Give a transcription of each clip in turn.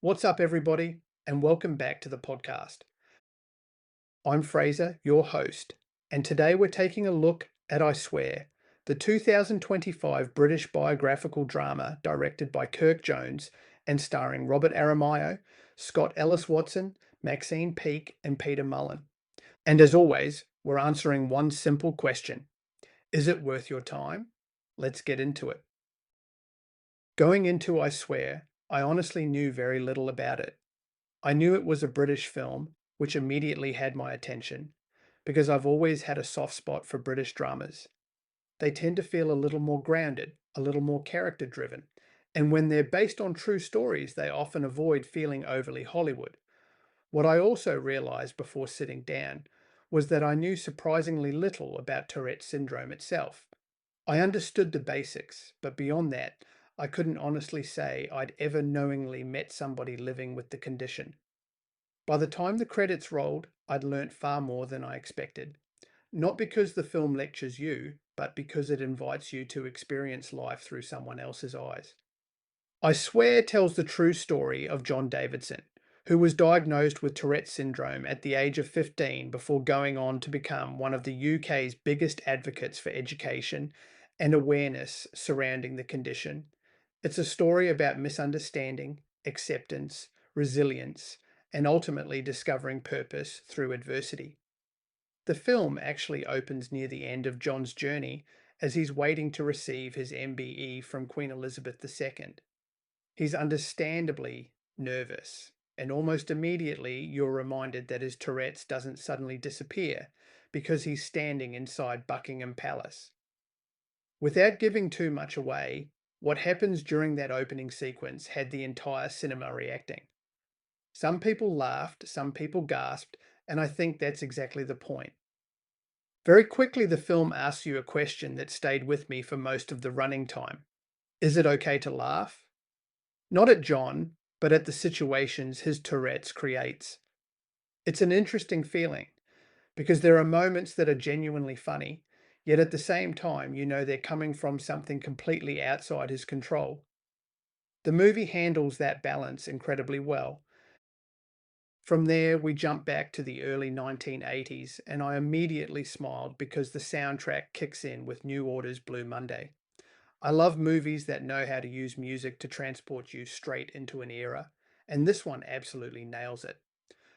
What's up, everybody, and welcome back to the podcast. I'm Fraser, your host, and today we're taking a look at I Swear, the 2025 British biographical drama directed by Kirk Jones and starring Robert Aramayo, Scott Ellis Watson, Maxine Peake, and Peter Mullan. And as always, we're answering one simple question: is it worth your time? Let's get into it. Going into I Swear, I honestly knew very little about it. I knew it was a British film, which immediately had my attention, because I've always had a soft spot for British dramas. They tend to feel a little more grounded, a little more character driven, and when they're based on true stories, they often avoid feeling overly Hollywood. What I also realized before sitting down was that I knew surprisingly little about Tourette syndrome itself. I understood the basics, but beyond that, I couldn't honestly say I'd ever knowingly met somebody living with the condition. By the time the credits rolled, I'd learnt far more than I expected. Not because the film lectures you, but because it invites you to experience life through someone else's eyes. I Swear tells the true story of John Davidson, who was diagnosed with Tourette syndrome at the age of 15 before going on to become one of the UK's biggest advocates for education and awareness surrounding the condition. It's a story about misunderstanding, acceptance, resilience, and ultimately discovering purpose through adversity. The film actually opens near the end of John's journey as he's waiting to receive his MBE from Queen Elizabeth II. He's understandably nervous, and almost immediately you're reminded that his Tourette's doesn't suddenly disappear because he's standing inside Buckingham Palace. Without giving too much away, what happens during that opening sequence had the entire cinema reacting. Some people laughed, some people gasped, and I think that's exactly the point. Very quickly, the film asks you a question that stayed with me for most of the running time. Is it okay to laugh? Not at John, but at the situations his Tourette's creates. It's an interesting feeling because there are moments that are genuinely funny, yet at the same time, you know they're coming from something completely outside his control. The movie handles that balance incredibly well. From there, we jump back to the early 1980s, and I immediately smiled because the soundtrack kicks in with New Order's Blue Monday. I love movies that know how to use music to transport you straight into an era, and this one absolutely nails it.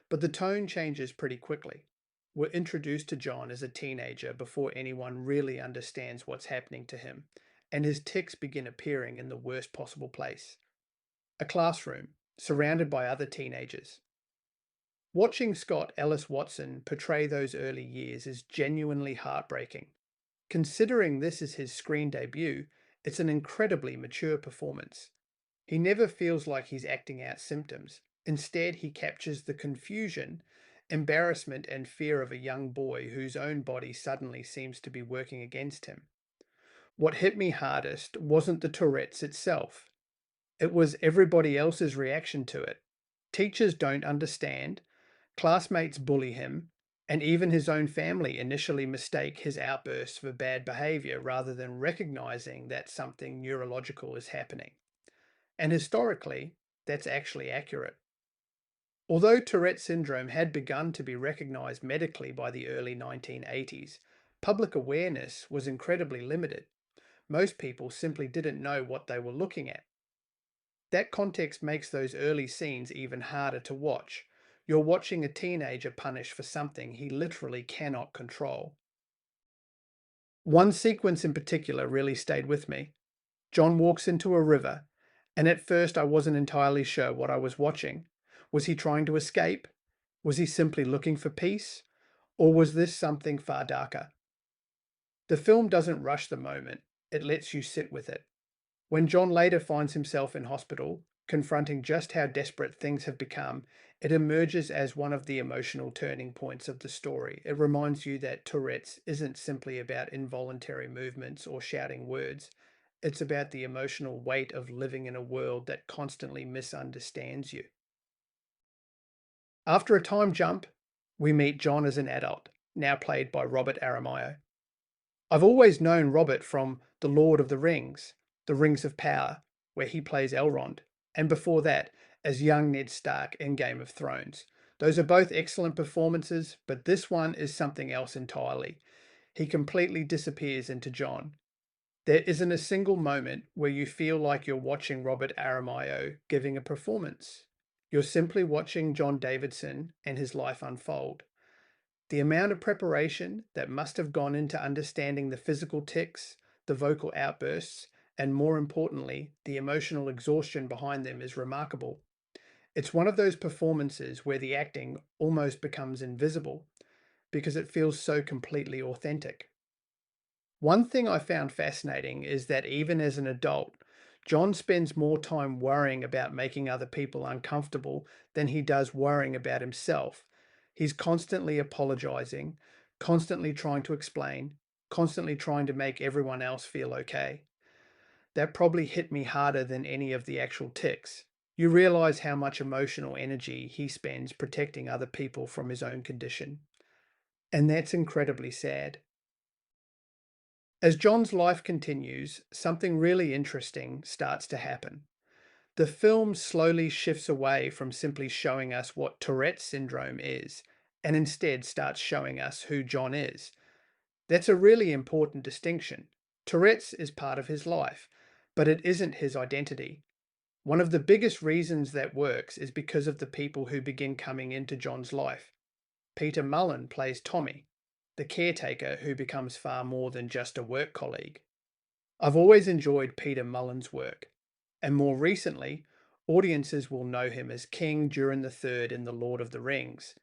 But the tone changes pretty quickly. We're introduced to John as a teenager before anyone really understands what's happening to him, and his tics begin appearing in the worst possible place: a classroom, surrounded by other teenagers. Watching Scott Ellis Watson portray those early years is genuinely heartbreaking. Considering this is his screen debut, it's an incredibly mature performance. He never feels like he's acting out symptoms. Instead, he captures the confusion, embarrassment, and fear of a young boy whose own body suddenly seems to be working against him. What hit me hardest wasn't the Tourette's itself, it was everybody else's reaction to it. Teachers don't understand, classmates bully him, and even his own family initially mistake his outbursts for bad behavior rather than recognizing that something neurological is happening. And historically, that's actually accurate. Although Tourette syndrome had begun to be recognized medically by the early 1980s, public awareness was incredibly limited. Most people simply didn't know what they were looking at. That context makes those early scenes even harder to watch. You're watching a teenager punished for something he literally cannot control. One sequence in particular really stayed with me. John walks into a river, and at first I wasn't entirely sure what I was watching. Was he trying to escape? Was he simply looking for peace? Or was this something far darker? The film doesn't rush the moment, it lets you sit with it. When John later finds himself in hospital, confronting just how desperate things have become, it emerges as one of the emotional turning points of the story. It reminds you that Tourette's isn't simply about involuntary movements or shouting words. It's about the emotional weight of living in a world that constantly misunderstands you. After a time jump, we meet John as an adult, now played by Robert Aramayo. I've always known Robert from The Lord of the Rings of Power, where he plays Elrond, and before that, as young Ned Stark in Game of Thrones. Those are both excellent performances, but this one is something else entirely. He completely disappears into John. There isn't a single moment where you feel like you're watching Robert Aramayo giving a performance. You're simply watching John Davidson and his life unfold. The amount of preparation that must have gone into understanding the physical tics, the vocal outbursts, and more importantly, the emotional exhaustion behind them is remarkable. It's one of those performances where the acting almost becomes invisible because it feels so completely authentic. One thing I found fascinating is that even as an adult, John spends more time worrying about making other people uncomfortable than he does worrying about himself. He's constantly apologizing, constantly trying to explain, constantly trying to make everyone else feel okay. That probably hit me harder than any of the actual tics. You realize how much emotional energy he spends protecting other people from his own condition. And that's incredibly sad. As John's life continues, something really interesting starts to happen. The film slowly shifts away from simply showing us what Tourette syndrome is, and instead starts showing us who John is. That's a really important distinction. Tourette's is part of his life, but it isn't his identity. One of the biggest reasons that works is because of the people who begin coming into John's life. Peter Mullan plays Tommy, the caretaker who becomes far more than just a work colleague. I've always enjoyed Peter Mullan's work, and more recently, audiences will know him as King Durin III in The Lord of the Rings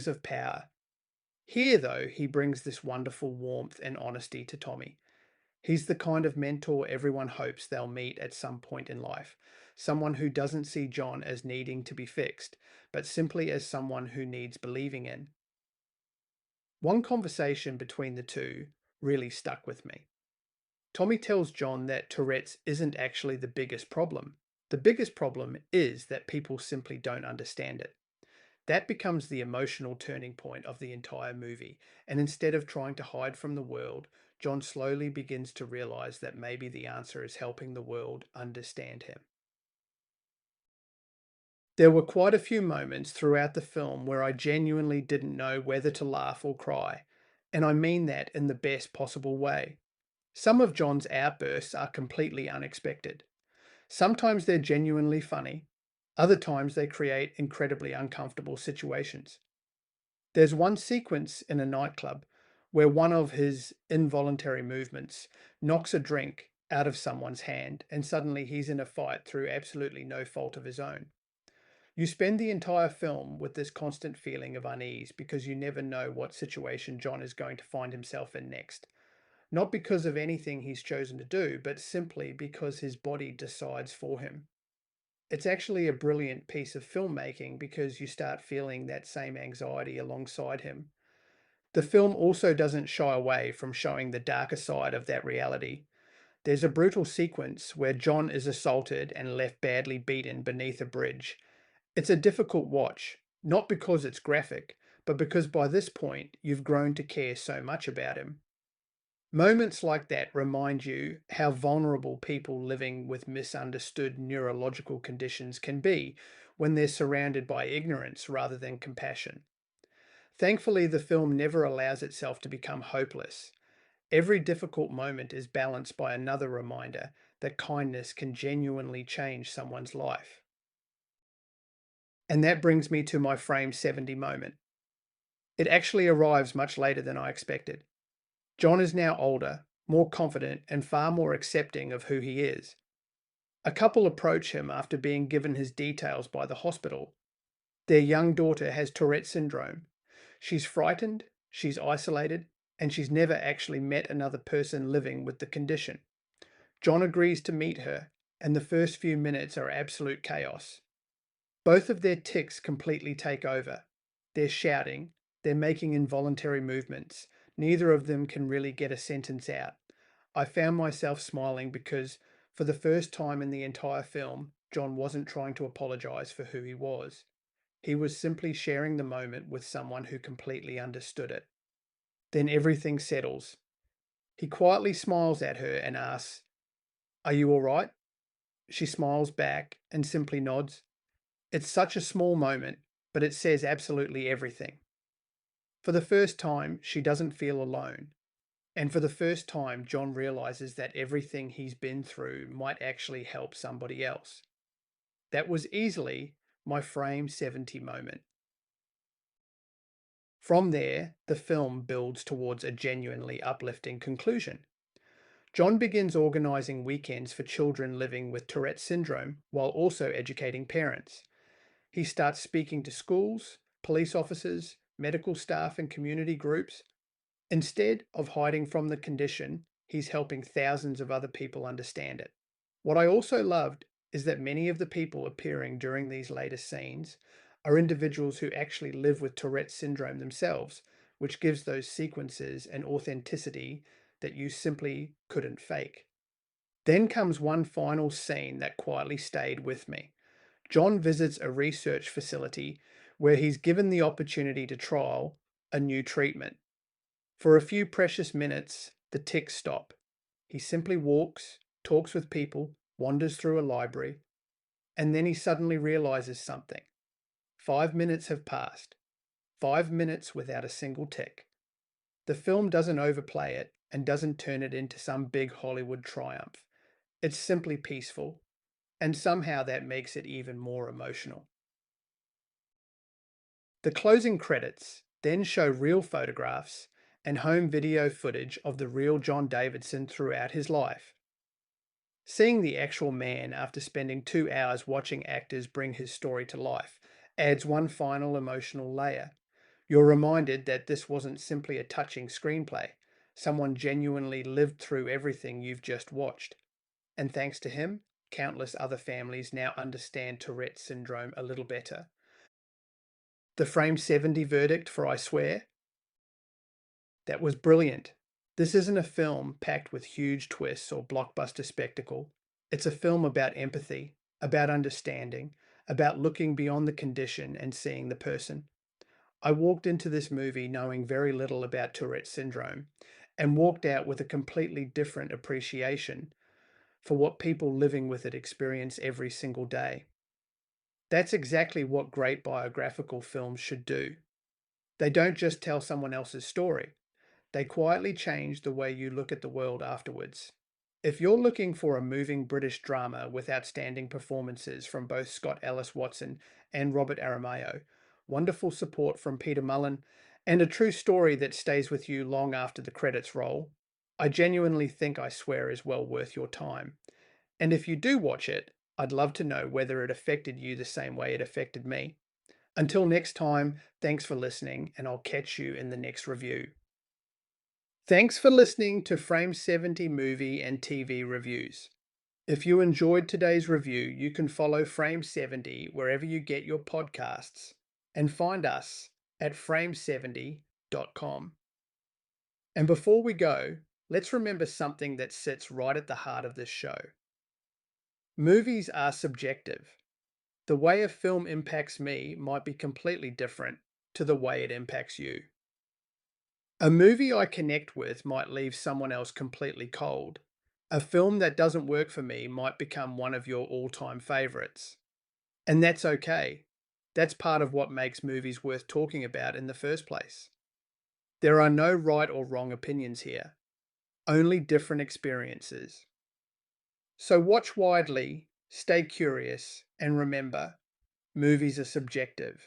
of Power. Here, though, he brings this wonderful warmth and honesty to Tommy. He's the kind of mentor everyone hopes they'll meet at some point in life, someone who doesn't see John as needing to be fixed, but simply as someone who needs believing in. One conversation between the two really stuck with me. Tommy tells John that Tourette's isn't actually the biggest problem. The biggest problem is that people simply don't understand it. That becomes the emotional turning point of the entire movie, and instead of trying to hide from the world, John slowly begins to realize that maybe the answer is helping the world understand him. There were quite a few moments throughout the film where I genuinely didn't know whether to laugh or cry, and I mean that in the best possible way. Some of John's outbursts are completely unexpected. Sometimes they're genuinely funny, other times they create incredibly uncomfortable situations. There's one sequence in a nightclub where one of his involuntary movements knocks a drink out of someone's hand, and suddenly he's in a fight through absolutely no fault of his own. You spend the entire film with this constant feeling of unease because you never know what situation John is going to find himself in next. Not because of anything he's chosen to do, but simply because his body decides for him. It's actually a brilliant piece of filmmaking because you start feeling that same anxiety alongside him. The film also doesn't shy away from showing the darker side of that reality. There's a brutal sequence where John is assaulted and left badly beaten beneath a bridge. It's a difficult watch, not because it's graphic, but because by this point you've grown to care so much about him. Moments like that remind you how vulnerable people living with misunderstood neurological conditions can be when they're surrounded by ignorance rather than compassion. Thankfully, the film never allows itself to become hopeless. Every difficult moment is balanced by another reminder that kindness can genuinely change someone's life. And that brings me to my frame 70 moment. It actually arrives much later than I expected. John is now older, more confident, and far more accepting of who he is. A couple approach him after being given his details by the hospital. Their young daughter has Tourette syndrome. She's frightened, she's isolated, and she's never actually met another person living with the condition. John agrees to meet her, and the first few minutes are absolute chaos. Both of their tics completely take over. They're shouting, they're making involuntary movements. Neither of them can really get a sentence out. I found myself smiling because, for the first time in the entire film, John wasn't trying to apologize for who he was. He was simply sharing the moment with someone who completely understood it. Then everything settles. He quietly smiles at her and asks, "Are you all right?" She smiles back and simply nods. It's such a small moment, but it says absolutely everything. For the first time, she doesn't feel alone. And for the first time, John realizes that everything he's been through might actually help somebody else. That was easily my frame 70 moment. From there, the film builds towards a genuinely uplifting conclusion. John begins organising weekends for children living with Tourette syndrome while also educating parents. He starts speaking to schools, police officers, medical staff, and community groups. Instead of hiding from the condition, he's helping thousands of other people understand it. What I also loved is that many of the people appearing during these later scenes are individuals who actually live with Tourette syndrome themselves, which gives those sequences an authenticity that you simply couldn't fake. Then comes one final scene that quietly stayed with me. John visits a research facility where he's given the opportunity to trial a new treatment. For a few precious minutes, the tics stop. He simply walks, talks with people, wanders through a library, and then he suddenly realizes something. 5 minutes have passed. 5 minutes without a single tic. The film doesn't overplay it and doesn't turn it into some big Hollywood triumph. It's simply peaceful, and somehow that makes it even more emotional. The closing credits then show real photographs and home video footage of the real John Davidson throughout his life. Seeing the actual man after spending 2 hours watching actors bring his story to life adds one final emotional layer. You're reminded that this wasn't simply a touching screenplay. Someone genuinely lived through everything you've just watched. And thanks to him, countless other families now understand Tourette syndrome a little better. The frame 70 verdict for I Swear? That was brilliant. This isn't a film packed with huge twists or blockbuster spectacle. It's a film about empathy, about understanding, about looking beyond the condition and seeing the person. I walked into this movie knowing very little about Tourette syndrome and walked out with a completely different appreciation for what people living with it experience every single day. That's exactly what great biographical films should do. They don't just tell someone else's story. They quietly change the way you look at the world afterwards. If you're looking for a moving British drama with outstanding performances from both Scott Ellis Watson and Robert Aramayo, wonderful support from Peter Mullan, and a true story that stays with you long after the credits roll, I genuinely think I Swear is well worth your time. And if you do watch it, I'd love to know whether it affected you the same way it affected me. Until next time, thanks for listening, and I'll catch you in the next review. Thanks for listening to Frame 70 movie and TV reviews. If you enjoyed today's review, you can follow Frame 70 wherever you get your podcasts and find us at frame70.com. And before we go, let's remember something that sits right at the heart of this show. Movies are subjective. The way a film impacts me might be completely different to the way it impacts you. A movie I connect with might leave someone else completely cold. A film that doesn't work for me might become one of your all-time favorites. And that's okay. That's part of what makes movies worth talking about in the first place. There are no right or wrong opinions here, only different experiences. So watch widely, stay curious, and remember, movies are subjective.